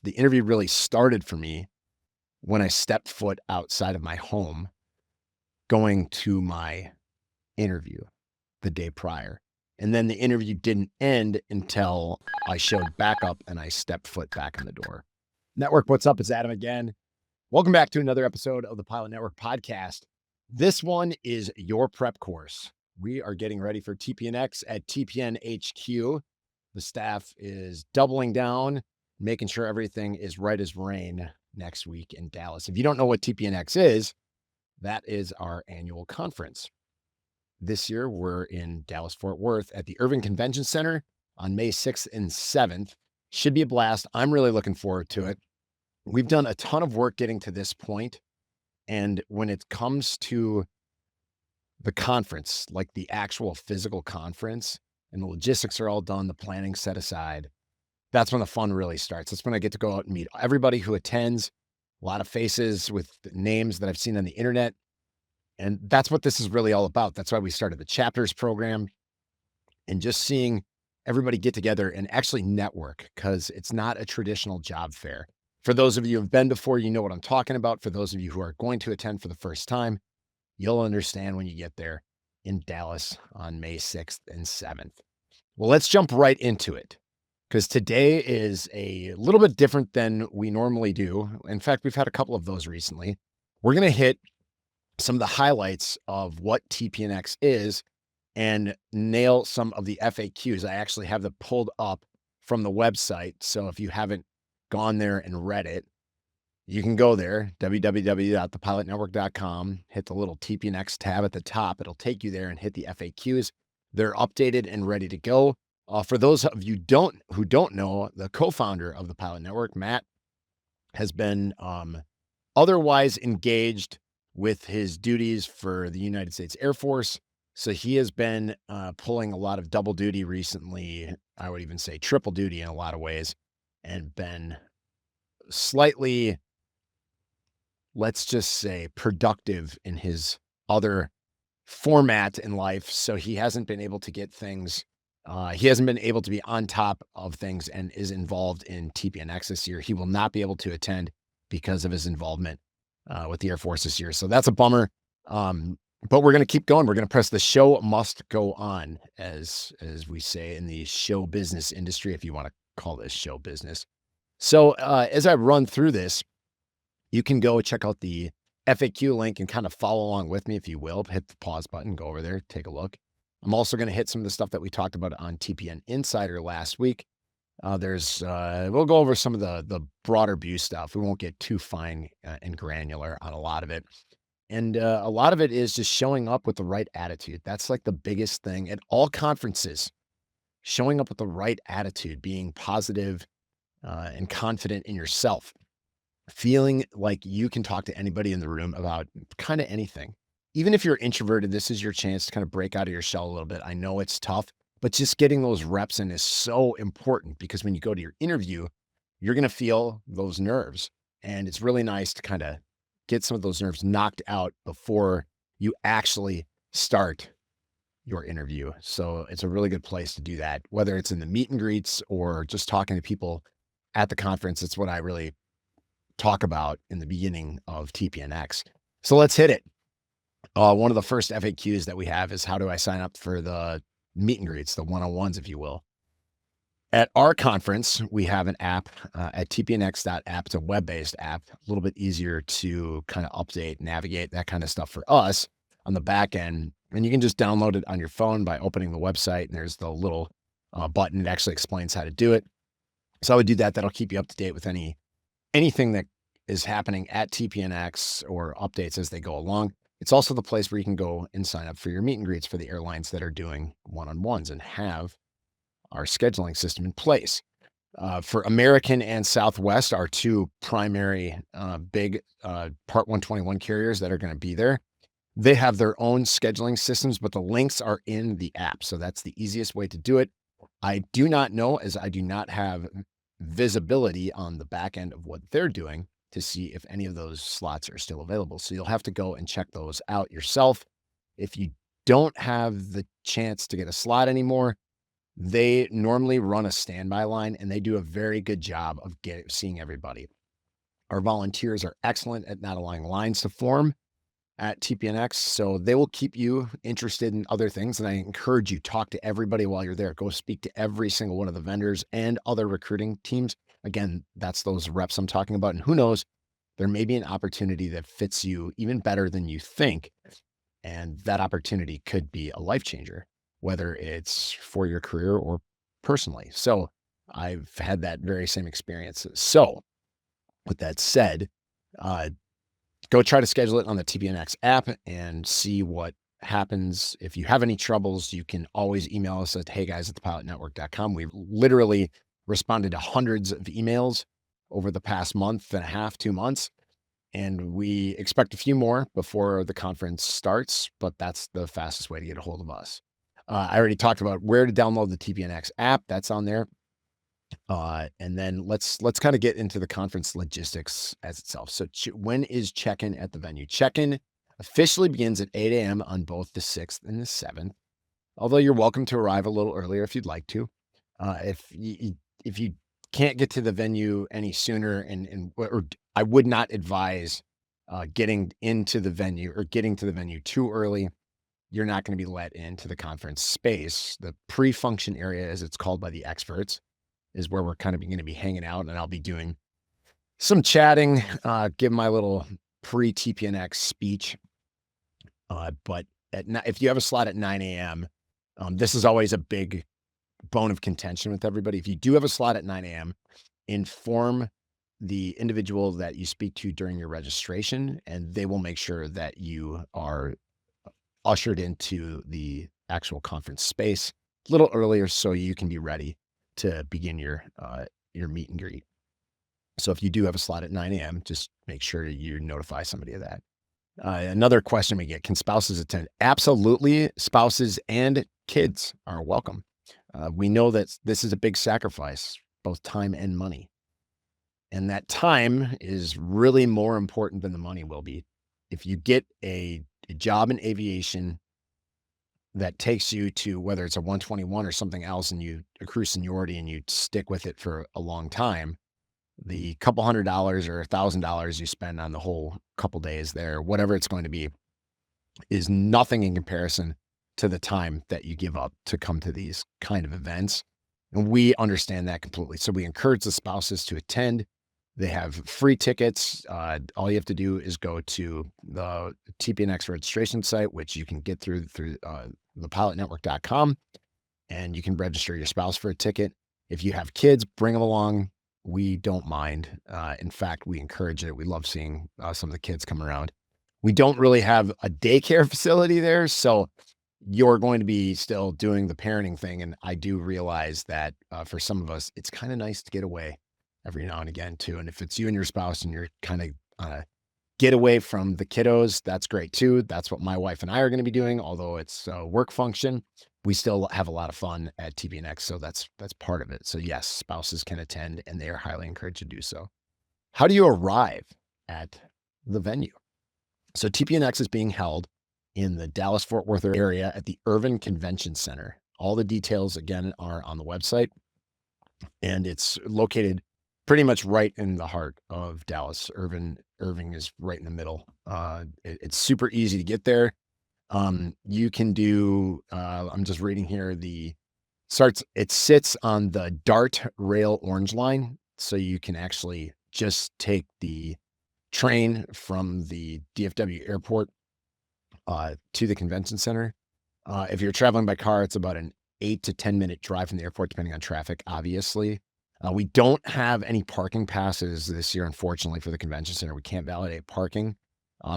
the interview really started for me when I stepped foot outside of my home going to my interview the day prior. And then the interview didn't end until I showed back up and I stepped foot back in the door. Network, what's up? It's Adam again. Welcome back to another episode of the Pilot Network podcast. This one is your prep course. We are getting ready for TPNX at TPNHQ. The staff is doubling down, making sure everything is right as rain next week in Dallas. If you don't know what TPNX is, that is our annual conference. This year, we're in Dallas-Fort Worth at the Irving Convention Center on May 6th and 7th. Should be a blast. I'm really looking forward to it. We've done a ton of work getting to this point, and when it comes to the conference, like the actual physical conference, and the logistics are all done, the planning set aside, that's when the fun really starts. That's when I get to go out and meet everybody who attends, a lot of faces with names that I've seen on the internet. And that's what this is really all about. That's why we started the chapters program, and just seeing everybody get together and actually network, because it's not a traditional job fair. For those of you who have been before, you know what I'm talking about. For those of you who are going to attend for the first time, you'll understand when you get there in Dallas on May 6th and 7th. Well, let's jump right into it, because today is a little bit different than we normally do. In fact, we've had a couple of those recently. We're going to hit some of the highlights of what TPNX is and nail some of the FAQs. I actually have them pulled up from the website. So if you haven't gone there and read it, you can go there, www.thepilotnetwork.com, hit the little TPNX tab at the top. It'll take you there and hit the FAQs. They're updated and ready to go. For those of you who don't know, the co-founder of the Pilot Network, Matt, has been otherwise engaged with his duties for the United States Air Force. So he has been pulling a lot of double duty recently. I would even say triple duty in a lot of ways, and been slightly, let's just say, productive in his other format in life. So he hasn't been able to get things. He hasn't been able to be on top of things and is involved in TPNX this year. He will not be able to attend because of his involvement with the Air Force this year. So that's a bummer. But we're going to keep going. We're going to press the show must go on, as we say in the show business industry, if you want to call this show business. So as I run through this, you can go check out the FAQ link and kind of follow along with me, if you will. Hit the pause button, go over there, take a look. I'm also going to hit some of the stuff that we talked about on TPN Insider last week. We'll go over some of the broader view stuff. We won't get too fine and granular on a lot of it. And a lot of it is just showing up with the right attitude. That's like the biggest thing at all conferences, showing up with the right attitude, being positive and confident in yourself, feeling like you can talk to anybody in the room about kind of anything. Even if you're introverted, this is your chance to kind of break out of your shell a little bit. I know it's tough, but just getting those reps in is so important, because when you go to your interview, you're going to feel those nerves. And it's really nice to kind of get some of those nerves knocked out before you actually start your interview. So it's a really good place to do that, whether it's in the meet and greets or just talking to people at the conference. It's what I really talk about in the beginning of TPNX. So let's hit it. One of the first FAQs that we have is, how do I sign up for the meet and greets, the one-on-ones, if you will? At our conference, we have an app at tpnx.app. It's a web-based app, a little bit easier to kind of update, navigate, that kind of stuff for us on the back end. And you can just download it on your phone by opening the website, and there's the little button that actually explains how to do it. So I would do that. That'll keep you up to date with anything that is happening at TPNX or updates as they go along. It's also the place where you can go and sign up for your meet and greets for the airlines that are doing one-on-ones and have our scheduling system in place. For American and Southwest, our two primary big Part 121 carriers that are going to be there, they have their own scheduling systems, but the links are in the app. So that's the easiest way to do it. I do not know, as I do not have visibility on the back end of what they're doing to see if any of those slots are still available. So you'll have to go and check those out yourself. If you don't have the chance to get a slot anymore, They normally run a standby line and they do a very good job of seeing everybody. Our volunteers are excellent at not allowing lines to form at TPNX, so they will keep you interested in other things. And I encourage you, talk to everybody while you're there. Go speak to every single one of the vendors and other recruiting teams. Again, that's those reps I'm talking about. And who knows, there may be an opportunity that fits you even better than you think. And that opportunity could be a life changer, whether it's for your career or personally. So I've had that very same experience. So with that said, uh, go try to schedule it on the TPNX app and see what happens. If you have any troubles, you can always email us at heyguys@thepilotnetwork.com. We've literally responded to hundreds of emails over the past month and a half, 2 months, and we expect a few more before the conference starts, but that's the fastest way to get a hold of us. I already talked about where to download the TPNX app. That's on there. And then let's kind of get into the conference logistics as itself. So when is check-in at the venue? Check-in officially begins at 8 a.m. on both the 6th and the 7th, although you're welcome to arrive a little earlier if you'd like to. If you can't get to the venue any sooner, or I would not advise getting into the venue or getting to the venue too early. You're not going to be let into the conference space. The pre-function area, as it's called by the experts, is where we're kind of going to be hanging out, and I'll be doing some chatting, give my little pre-TPNX speech. But if you have a slot at 9 a.m., this is always a big bone of contention with everybody. If you do have a slot at 9 a.m., inform the individual that you speak to during your registration, and they will make sure that you are ushered into the actual conference space a little earlier so you can be ready to begin your meet and greet. So if you do have a slot at 9 a.m., just make sure you notify somebody of that. Another question we get, can spouses attend? Absolutely. Spouses and kids are welcome. We know that this is a big sacrifice, both time and money. And that time is really more important than the money will be. If you get a job in aviation that takes you to whether it's a 121 or something else and you accrue seniority and you stick with it for a long time, the couple $100 or $1,000 you spend on the whole couple days there, whatever it's going to be, is nothing in comparison to the time that you give up to come to these kind of events. And we understand that completely. So we encourage the spouses to attend. They have free tickets. All you have to do is go to the TPNX registration site, which you can get through thepilotnetwork.com, and you can register your spouse for a ticket. If you have kids, bring them along. We don't mind. In fact, we encourage it. We love seeing some of the kids come around. We don't really have a daycare facility there, so you're going to be still doing the parenting thing. And I do realize that for some of us, it's kind of nice to get away every now and again too. And if it's you and your spouse and you're kind of on a get away from the kiddos, that's great too. That's what my wife and I are going to be doing. Although it's a work function, we still have a lot of fun at TPNX. So that's part of it. So yes, spouses can attend and they are highly encouraged to do so. How do you arrive at the venue? So TPNX is being held in the Dallas-Fort Worth area at the Irvin Convention Center. All the details, again, are on the website, and it's located pretty much right in the heart of Dallas. Irving is right in the middle. It's super easy to get there. You can do, I'm just reading here, it sits on the DART Rail Orange Line, so you can actually just take the train from the DFW airport to the convention center. If you're traveling by car, it's about an 8 to 10 minute drive from the airport, depending on traffic, obviously. We don't have any parking passes this year, unfortunately, for the convention center. We can't validate parking.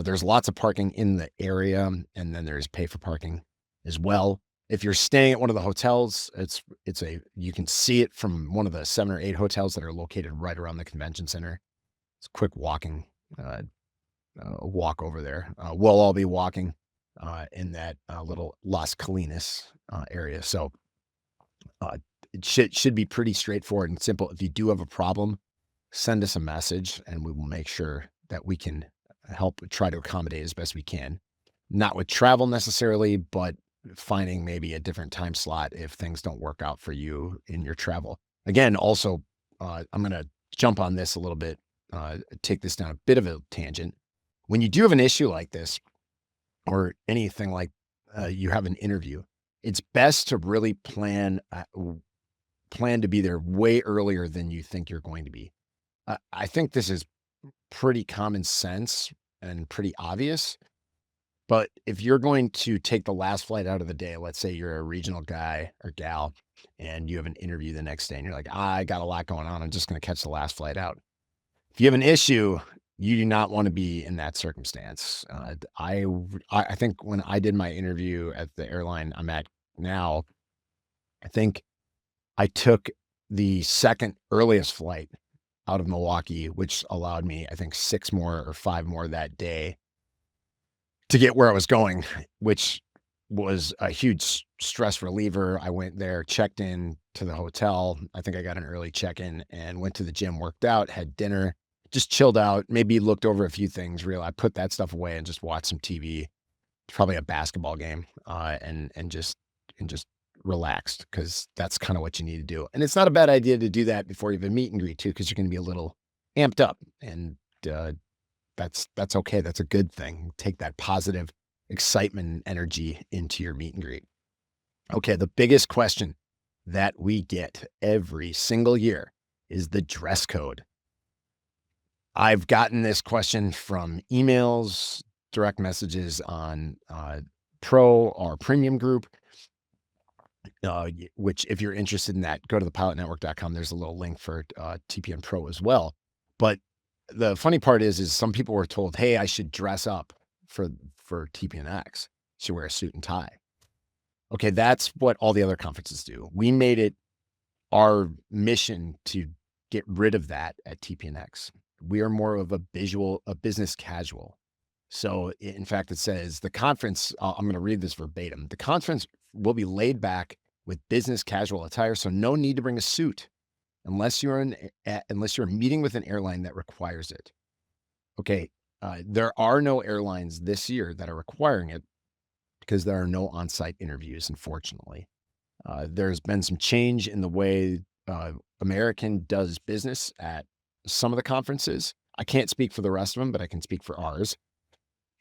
There's lots of parking in the area, and then there's pay for parking as well. If you're staying at one of the hotels, you can see it from one of the 7 or 8 hotels that are located right around the convention center. It's a quick walking walk over there. We'll all be walking in that little Las Colinas area. So it should be pretty straightforward and simple. If you do have a problem, send us a message and we will make sure that we can help try to accommodate as best we can. Not with travel necessarily, but finding maybe a different time slot if things don't work out for you in your travel. Again, also, I'm going to jump on this a little bit, take this down a bit of a tangent. When you do have an issue like this or anything like you have an interview, it's best to really plan to be there way earlier than you think you're going to be. I think this is pretty common sense and pretty obvious. But if you're going to take the last flight out of the day, let's say you're a regional guy or gal and you have an interview the next day and you're like, I got a lot going on. I'm just going to catch the last flight out. If you have an issue, you do not want to be in that circumstance. I think when I did my interview at the airline I'm at now, I think I took the second earliest flight out of Milwaukee, which allowed me, I think, 6 more or 5 more that day to get where I was going, which was a huge stress reliever. I went there, checked in to the hotel. I think I got an early check-in and went to the gym, worked out, had dinner, just chilled out, maybe looked over a few things, I put that stuff away and just watched some TV, probably a basketball game, and just relaxed because that's kind of what you need to do. And it's not a bad idea to do that before you have a meet and greet too, because you're going to be a little amped up, and that's okay. That's a good thing. Take that positive excitement and energy into your meet and greet. Okay, the biggest question that we get every single year is the dress code. I've gotten this question from emails, direct messages on Pro or Premium Group, which if you're interested in that, go to thepilotnetwork.com. There's a little link for TPN Pro as well. But the funny part is some people were told, hey, I should dress up for TPNX. Should wear a suit and tie. Okay, that's what all the other conferences do. We made it our mission to get rid of that at TPNX. We are more of a business casual. So in fact, it says the conference, I'm going to read this verbatim. The conference will be laid back with business casual attire. So no need to bring a suit unless you're meeting with an airline that requires it. Okay. There are no airlines this year that are requiring it because there are no on-site interviews, unfortunately. There's been some change in the way American does business at some of the conferences. I can't speak for the rest of them, but I can speak for ours.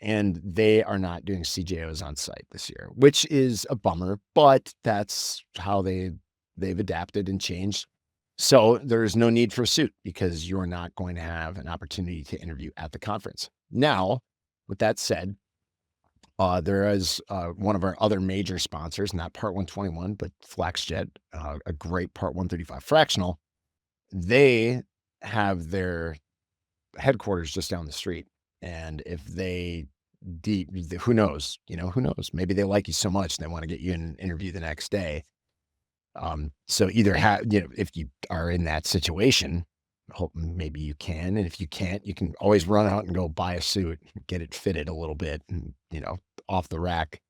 And they are not doing CJOs on site this year, which is a bummer, but that's how they've adapted and changed. So there's no need for a suit because you're not going to have an opportunity to interview at the conference. Now, with that said, there is one of our other major sponsors, not Part 121, but FlaxJet, a great Part 135 fractional. They have their headquarters just down the street. And if who knows, who knows? Maybe they like you so much they want to get you in an interview the next day. So either if you are in that situation, hope maybe you can. And if you can't, you can always run out and go buy a suit, get it fitted a little bit and, off the rack.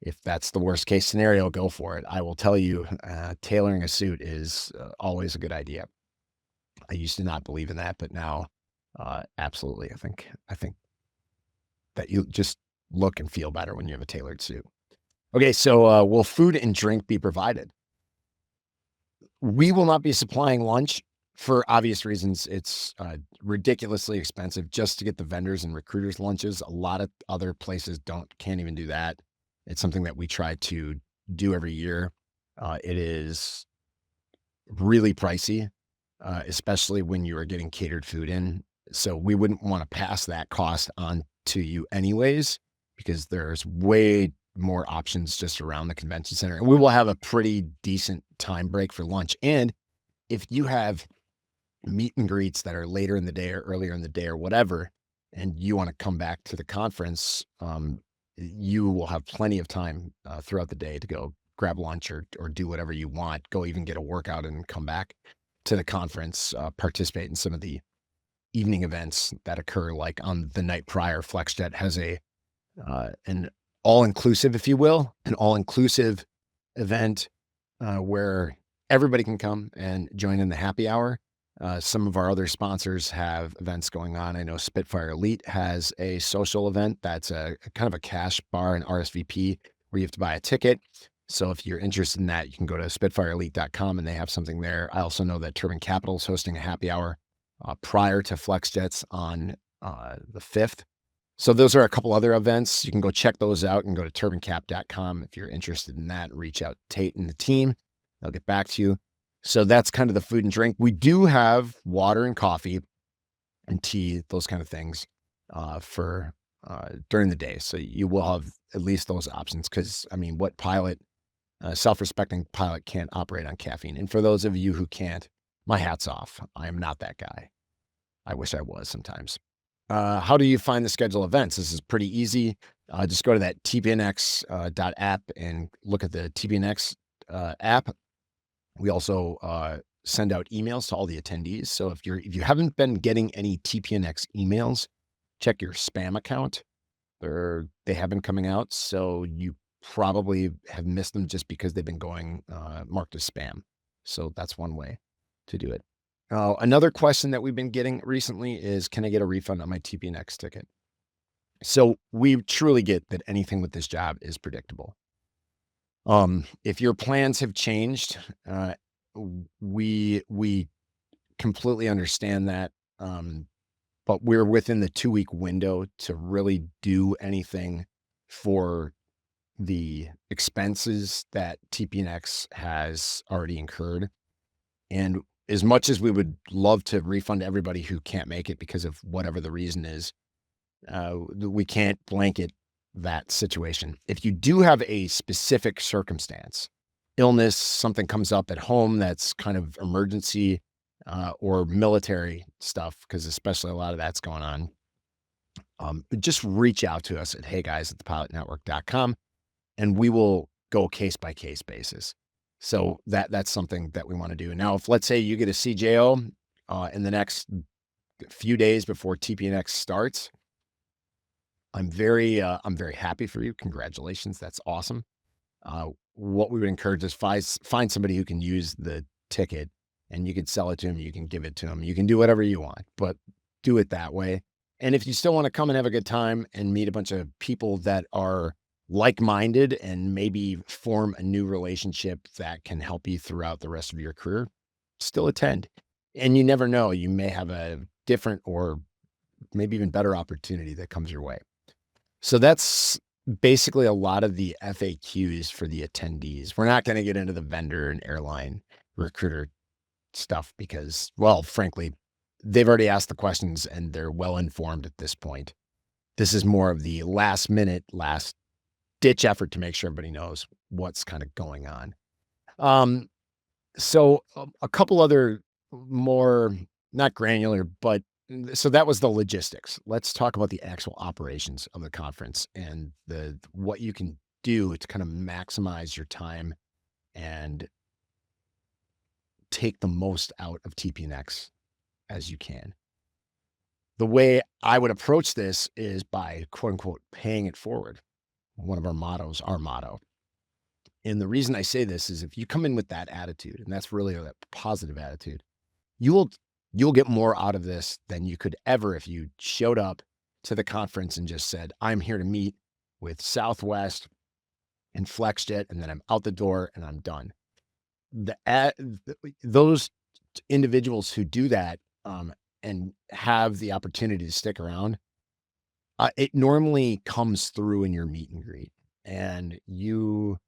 If that's the worst case scenario, go for it. I will tell you, tailoring a suit is always a good idea. I used to not believe in that, but now, absolutely. I think that you just look and feel better when you have a tailored suit. Okay. So, will food and drink be provided? We will not be supplying lunch for obvious reasons. It's ridiculously expensive just to get the vendors and recruiters lunches. A lot of other places can't even do that. It's something that we try to do every year. It is really pricey, especially when you are getting catered food in. So we wouldn't want to pass that cost on to you anyways, because there's way more options just around the convention center. And we will have a pretty decent time break for lunch. And if you have meet and greets that are later in the day or earlier in the day or whatever, and you want to come back to the conference, you will have plenty of time throughout the day to go grab lunch or do whatever you want, go even get a workout and come back to the conference, participate in some of the evening events that occur. Like on the night prior, FlexJet has an all-inclusive, if you will, an all-inclusive event where everybody can come and join in the happy hour. Some of our other sponsors have events going on. I know Spitfire Elite has a social event that's a kind of a cash bar and RSVP where you have to buy a ticket. So if you're interested in that, you can go to spitfireelite.com and they have something there. I also know that Turbine Capital is hosting a happy hour prior to FlexJets on the 5th. So those are a couple other events. You can go check those out and go to turbincap.com if you're interested in that. Reach out to Tate and the team. They'll get back to you. So that's kind of the food and drink. We do have water and coffee and tea, those kind of things for during the day. So you will have at least those options because, I mean, what pilot, self-respecting pilot can't operate on caffeine? And for those of you who can't, my hat's off. I am not that guy. I wish I was sometimes. How do you find the schedule events? This is pretty easy. Just go to that TPNX .app and look at the TPNX app. We also send out emails to all the attendees. So if you haven't been getting any TPNX emails, check your spam account. They have been coming out, so you probably have missed them just because they've been going marked as spam. So that's one way to do it. Another question that we've been getting recently is, can I get a refund on my TPNX ticket? So we truly get that anything with this job is predictable. If your plans have changed, we completely understand that. But we're within the 2-week window to really do anything for the expenses that TPNX has already incurred. And as much as we would love to refund everybody who can't make it because of whatever the reason is, we can't blanket that situation. If you do have a specific circumstance, illness, something comes up at home that's kind of emergency, or military stuff, because especially a lot of that's going on, just reach out to us at heyguys@thepilotnetwork.com and we will go case by case basis. So that's something that we want to do. Now, if let's say you get a CJO in the next few days before TPNX starts, I'm very happy for you. Congratulations. That's awesome. What we would encourage is find somebody who can use the ticket, and you can sell it to them. You can give it to them. You can do whatever you want, but do it that way. And if you still want to come and have a good time and meet a bunch of people that are like-minded and maybe form a new relationship that can help you throughout the rest of your career, still attend. And you never know, you may have a different or maybe even better opportunity that comes your way. So that's basically a lot of the FAQs for the attendees. We're not going to get into the vendor and airline recruiter stuff because, well, frankly, they've already asked the questions and they're well informed at this point. This is more of the last minute, last ditch effort to make sure everybody knows what's kind of going on. So a couple other more, not granular, but so that was the logistics. Let's talk about the actual operations of the conference and what you can do to kind of maximize your time and take the most out of TPNX as you can. The way I would approach this is by quote unquote paying it forward. One of our mottos, our motto. And the reason I say this is if you come in with that attitude, and that's really that positive attitude, you'll get more out of this than you could ever if you showed up to the conference and just said, I'm here to meet with Southwest and FlexJet, and then I'm out the door and I'm done. Those individuals who do that and have the opportunity to stick around, it normally comes through in your meet and greet, and you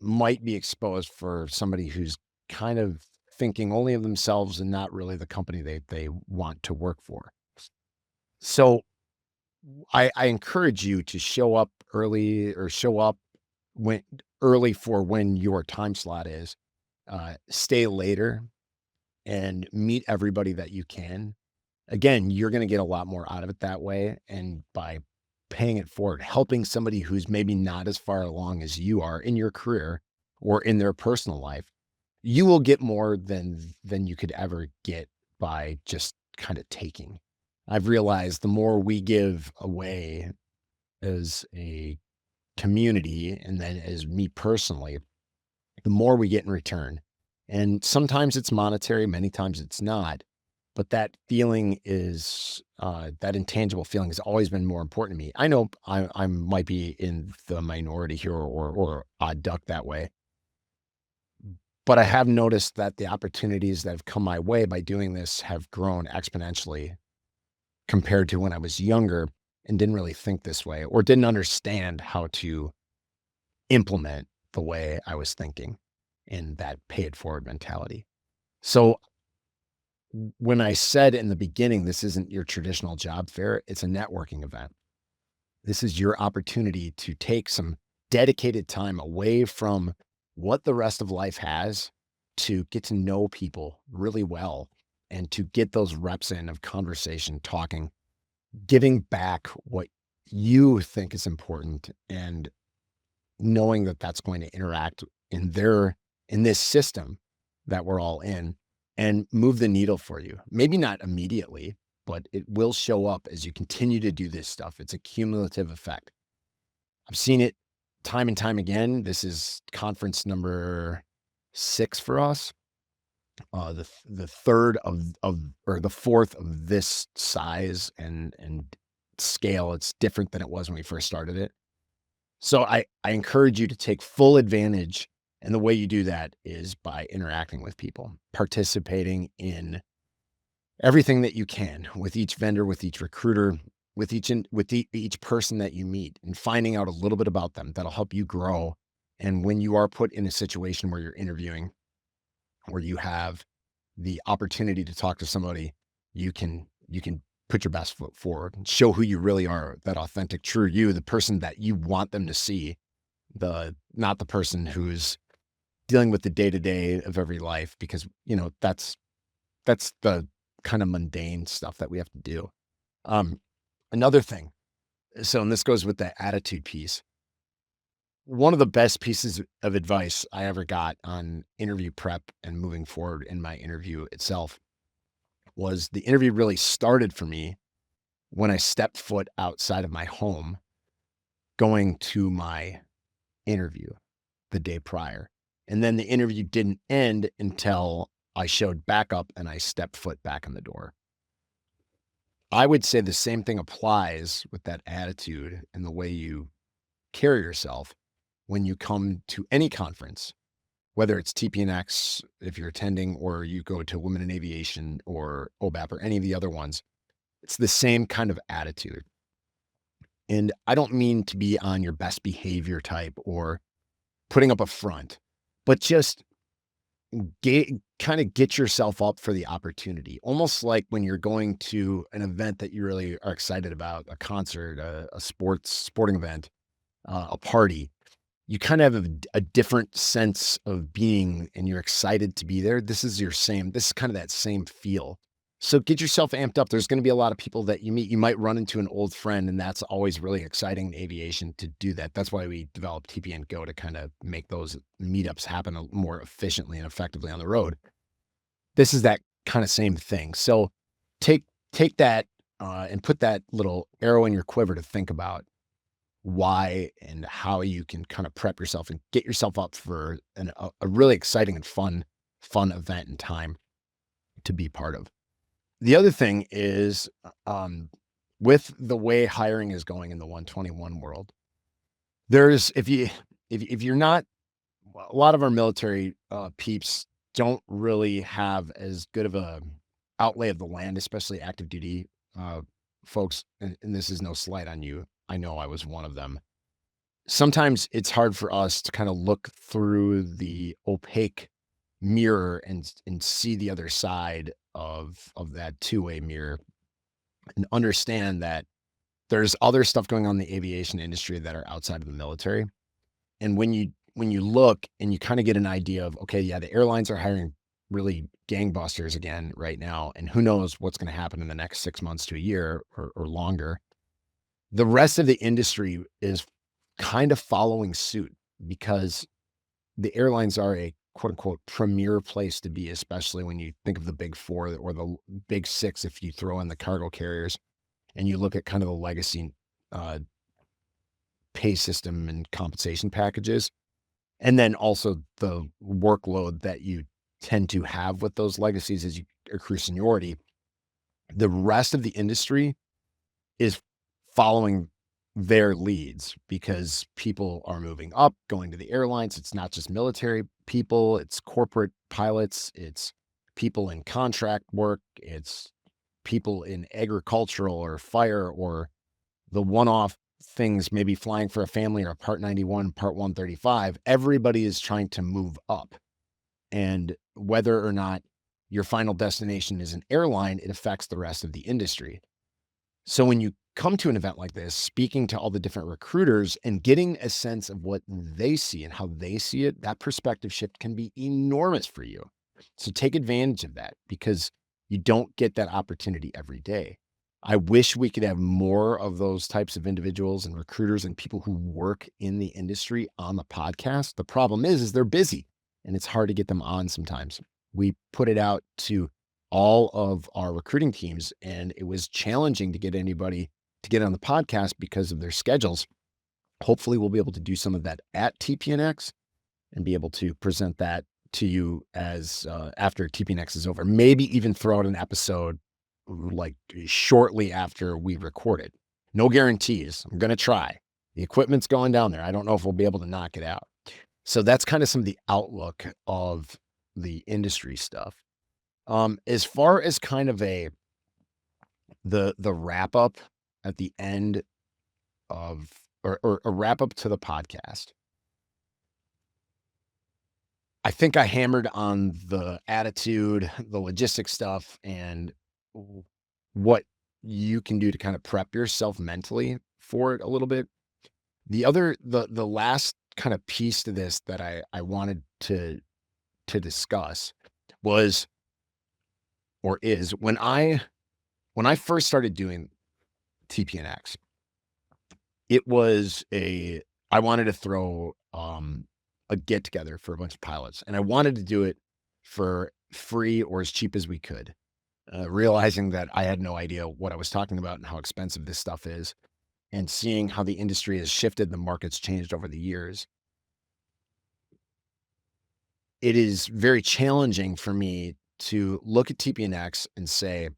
might be exposed for somebody who's kind of thinking only of themselves and not really the company they want to work for. So I encourage you to show up early or show up early for when your time slot is. Stay later and meet everybody that you can. Again, you're going to get a lot more out of it that way. And by paying it forward, helping somebody who's maybe not as far along as you are in your career or in their personal life, you will get more than you could ever get by just kind of taking. I've realized the more we give away as a community and then as me personally, the more we get in return. And sometimes it's monetary, many times it's not. but that feeling is, that intangible feeling has always been more important to me. I know I might be in the minority here or odd duck that way, but I have noticed that the opportunities that have come my way by doing this have grown exponentially compared to when I was younger and didn't really think this way or didn't understand how to implement the way I was thinking in that pay it forward mentality. So when I said in the beginning, this isn't your traditional job fair, it's a networking event. This is your opportunity to take some dedicated time away from what the rest of life has to get to know people really well and to get those reps in of conversation, talking, giving back what you think is important and knowing that that's going to interact in this system that we're all in and move the needle for you. Maybe not immediately, but it will show up as you continue to do this stuff. It's a cumulative effect. I've seen it time and time again. This is conference number 6 for us. The third of or the fourth of this size and scale. It's different than it was when we first started it. So I encourage you to take full advantage, and the way you do that is by interacting with people, participating in everything that you can with each vendor, with each recruiter, with each person that you meet, and finding out a little bit about them. That'll help you grow. And when you are put in a situation where you're interviewing, where you have the opportunity to talk to somebody, you can put your best foot forward and show who you really are, that authentic, true you, the person that you want them to see, not the person who's dealing with the day-to-day of every life, because, that's the kind of mundane stuff that we have to do. Um, Another thing, and this goes with the attitude piece. One of the best pieces of advice I ever got on interview prep and moving forward in my interview itself was the interview really started for me when I stepped foot outside of my home going to my interview the day prior. And then the interview didn't end until I showed back up and I stepped foot back in the door. I would say the same thing applies with that attitude and the way you carry yourself when you come to any conference, whether it's TPNX, if you're attending, or you go to Women in Aviation or OBAP or any of the other ones. It's the same kind of attitude. And I don't mean to be on your best behavior type or putting up a front, but just get yourself up for the opportunity. Almost like when you're going to an event that you really are excited about, a concert, a sporting event, a party. You kind of have a different sense of being and you're excited to be there. This is kind of that same feel. So get yourself amped up. There's going to be a lot of people that you meet. You might run into an old friend, and that's always really exciting in aviation to do that. That's why we developed TPN Go to kind of make those meetups happen more efficiently and effectively on the road. This is that kind of same thing. So take that and put that little arrow in your quiver to think about why and how you can kind of prep yourself and get yourself up for a really exciting and fun event and time to be part of. The other thing is, with the way hiring is going in the 121 world, there's if you're not, a lot of our military peeps don't really have as good of a outlay of the land, especially active duty folks. And this is no slight on you. I know I was one of them. Sometimes it's hard for us to kind of look through the opaque mirror and see the other side of that two-way mirror and understand that there's other stuff going on in the aviation industry that are outside of the military. And when you look and you kind of get an idea of, okay, yeah, the airlines are hiring really gangbusters again right now, and who knows what's going to happen in the next 6 months to a year or longer. The rest of the industry is kind of following suit because the airlines are a quote unquote premier place to be, especially when you think of the big four or the big six, if you throw in the cargo carriers and you look at kind of the legacy uh, pay system and compensation packages. And then also the workload that you tend to have with those legacies as you accrue seniority. the rest of the industry is following their leads because people are moving up, going to the airlines. It's not just military people, it's corporate pilots, it's people in contract work, it's people in agricultural or fire or the one-off things, maybe flying for a family or a Part 91, Part 135. Everybody is trying to move up. And whether or not your final destination is an airline, it affects the rest of the industry. So when you come to an event like this, speaking to all the different recruiters and getting a sense of what they see and how they see it, that perspective shift can be enormous for you. So take advantage of that because you don't get that opportunity every day. I wish we could have more of those types of individuals and recruiters and people who work in the industry on the podcast. The problem is they're busy and it's hard to get them on sometimes. We put it out to all of our recruiting teams, and it was challenging to get anybody to get on the podcast because of their schedules. Hopefully, we'll be able to do some of that at TPNX and be able to present that to you as after TPNX is over. Maybe even throw out an episode like shortly after we record it. No guarantees. I'm going to try. The equipment's going down there. I don't know if we'll be able to knock it out. So that's kind of some of the outlook of the industry stuff. As far as kind of the wrap up at the end of or a wrap up to the podcast, I think I hammered on the attitude, the logistics stuff, and what you can do to kind of prep yourself mentally for it a little bit. The last kind of piece to this that I wanted to discuss was or is when I first started doing TPNX, it was I wanted to throw a get together for a bunch of pilots, and I wanted to do it for free or as cheap as we could. Realizing that I had no idea what I was talking about and how expensive this stuff is, and seeing how the industry has shifted, the market's changed over the years. It is very challenging for me to look at TPNX and say,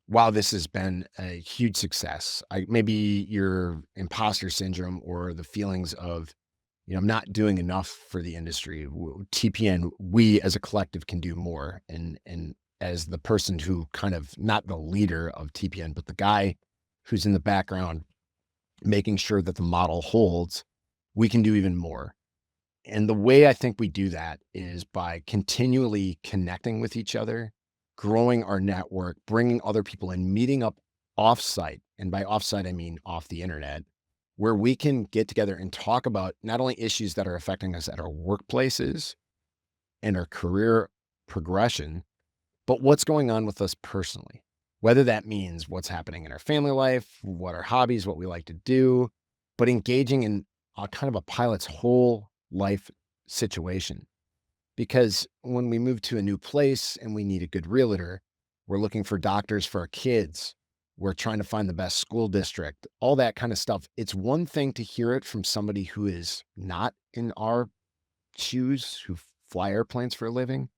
wow, this has been a huge success. Maybe your imposter syndrome or the feelings of, I'm not doing enough for the industry. TPN, we as a collective can do more. And as the person who kind of not the leader of TPN, but the guy who's in the background, making sure that the model holds, we can do even more. And the way I think we do that is by continually connecting with each other, growing our network, bringing other people in, meeting up offsite. And by offsite, I mean off the internet, where we can get together and talk about not only issues that are affecting us at our workplaces and our career progression, but what's going on with us personally, whether that means what's happening in our family life, what our hobbies, what we like to do, but engaging in kind of a pilot's whole life situation. Because when we move to a new place and we need a good realtor, we're looking for doctors for our kids. We're trying to find the best school district, all that kind of stuff. It's one thing to hear it from somebody who is not in our shoes, who fly airplanes for a living,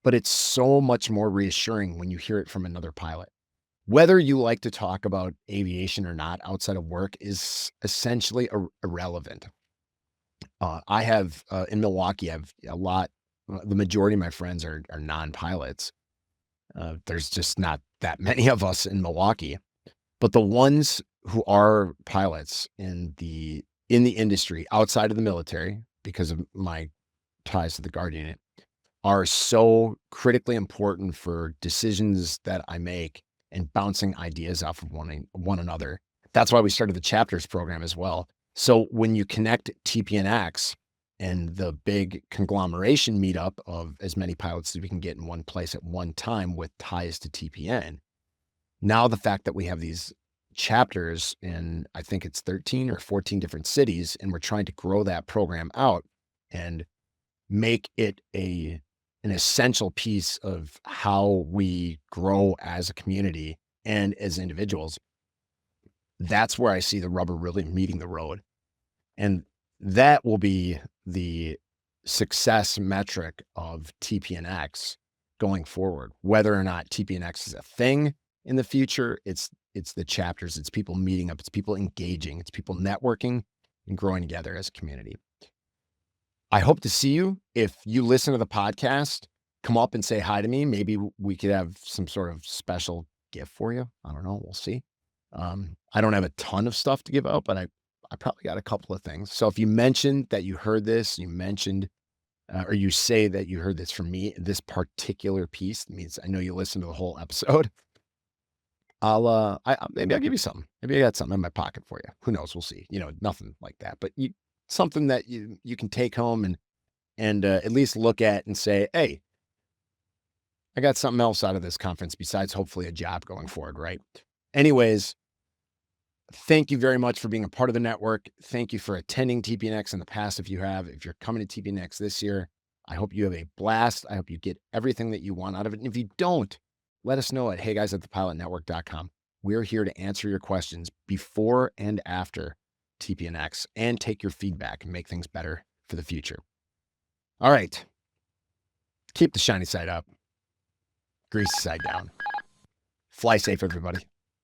but it's so much more reassuring when you hear it from another pilot. Whether you like to talk about aviation or not outside of work is essentially irrelevant. I have in Milwaukee, I have a lot. The majority of my friends are non-pilots. There's just not that many of us in Milwaukee, but the ones who are pilots in the industry outside of the military, because of my ties to the Guard unit, are so critically important for decisions that I make and bouncing ideas off of one another. That's why we started the chapters program as well. So when you connect TPNX and the big conglomeration meetup of as many pilots as we can get in one place at one time with ties to TPN, now the fact that we have these chapters in, I think it's 13 or 14 different cities, and we're trying to grow that program out and make it an essential piece of how we grow as a community and as individuals. That's where I see the rubber really meeting the road. And that will be the success metric of TPNX going forward. Whether or not TPNX is a thing in the future. It's the chapters, it's people meeting up, it's people engaging, it's people networking and growing together as a community. I hope to see you. If you listen to the podcast, come up and say hi to me. Maybe we could have some sort of special gift for you. I don't know. We'll see. I don't have a ton of stuff to give out, but I probably got a couple of things. So if you mentioned that you heard this, you mentioned, or you say that you heard this from me, this particular piece means I know you listened to the whole episode. Maybe I'll give you something. Maybe I got something in my pocket for you. Who knows? We'll see. Nothing like that, but something that you can take home and at least look at and say, hey, I got something else out of this conference besides hopefully a job going forward, right? Anyways, thank you very much for being a part of the network. Thank you for attending TPNX in the past. If you're coming to TPNX this year, I hope you have a blast. I hope you get everything that you want out of it. And if you don't, let us know at heyguys@thepilotnetwork.com. We're here to answer your questions before and after TPNX and take your feedback and make things better for the future. All right. Keep the shiny side up. Grease the side down. Fly safe, everybody.